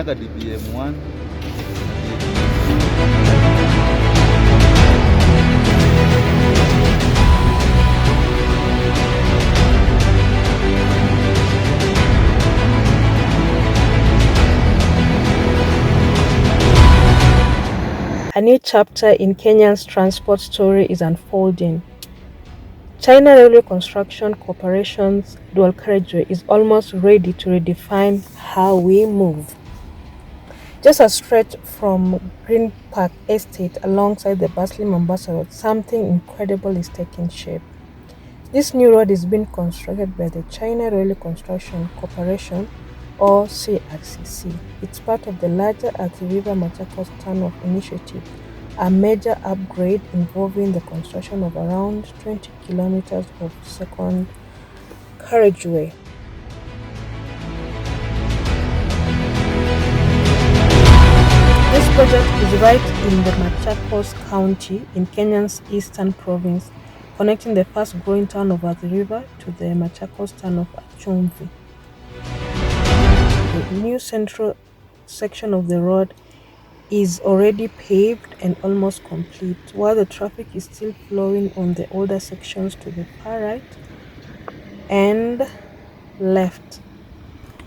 tumeweka DBM1. A new chapter in Kenya's transport story is unfolding. China Railway Construction Corporation's dual carriageway is almost ready to redefine how we move. Just a stretch from Green Park Estate alongside the bustling Mombasa Road, something incredible is taking shape. This new road is being constructed by the China Railway Construction Corporation, or CRCC. It's part of the larger Athi River Machakos Turnoff initiative, a major upgrade involving the construction of around 20 kilometers of second carriageway. This project is right in the Machakos County in Kenya's eastern province, connecting the fast-growing town of Athi River to the Machakos town of Chumvi. The new central section of the road is already paved and almost complete, while the traffic is still flowing on the older sections to the far right and left.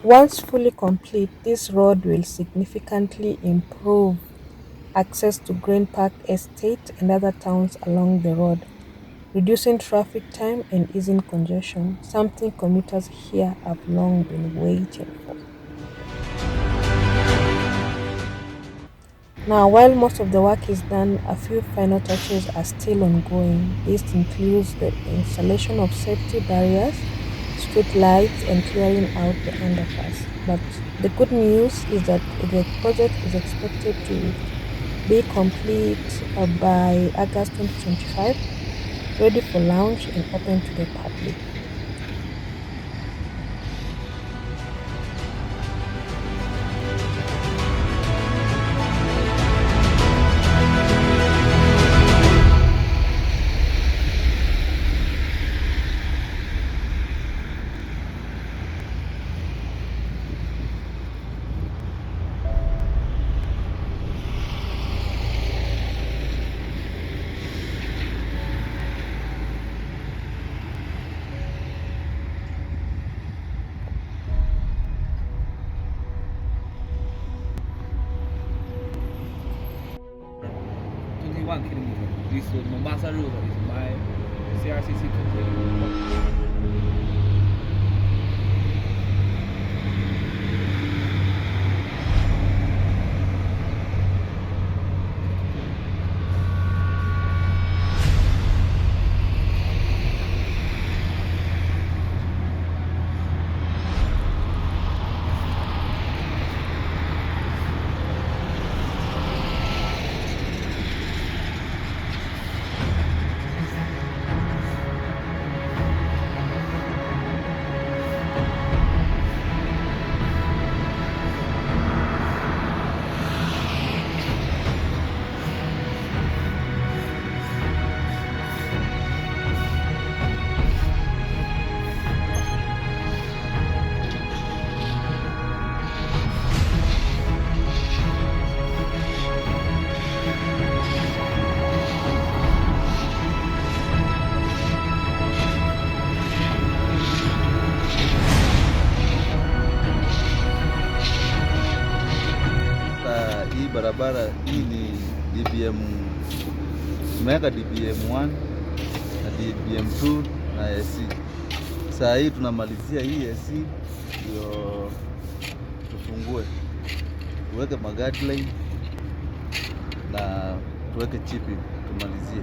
Once fully complete, this road will significantly improve access to Green Park Estate and other towns along the road, reducing traffic time and easing congestion, something commuters here have long been waiting for. Now, while most of the work is done, a few final touches are still ongoing. This includes the installation of safety barriers, street lights, and clearing out the underpass. But the good news is that the project is expected to be complete by August 2025, ready for launch and open to the public. This Mombasa route is by CRCC completed. Hii barabara hii ni DBM, tumeweka DBM1 na DBM2 na AC. Saa hii tunamalizia hii AC ndio tufungue, tuweke maguideline na tuweke chipi tumalizie.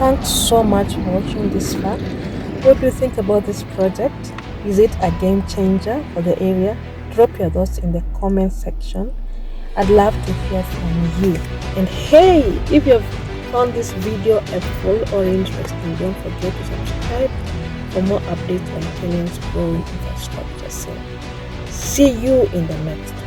Thanks so much for watching this far. What do you think about this project? Is it a game changer for the area? Drop your thoughts in the comment section. I'd love to hear from you. And hey, if you have found this video helpful or interesting, don't forget to subscribe for more updates on Kenya's growing infrastructure. So, see you in the next